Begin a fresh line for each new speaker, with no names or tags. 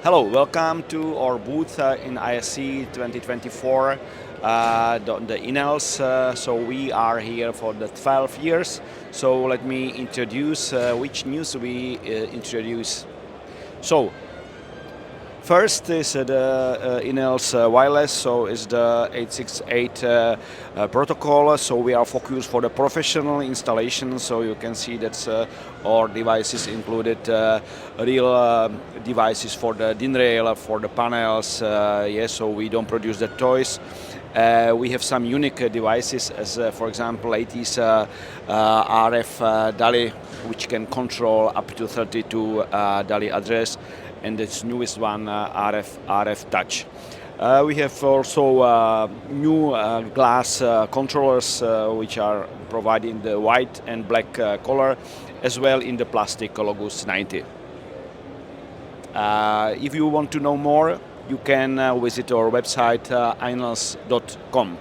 Hello, welcome to our booth in ISE 2024, the iNELS. So we are here for the 12 years. So let me introduce which news we introduce. So first is the iNELS wireless, so it's the 868 protocol. So we are focused for the professional installation. So you can see that our devices included real devices for the DIN rail, for the panels. Yes, so we don't produce the toys. We have some unique devices, as for example, latest RF DALI, which can control up to 32 DALI address, and its newest one, RF touch. We have also new glass controllers, which are providing the white and black color, as well in the plastic Logus 90. If you want to know more, you can visit our website, iNELS.com.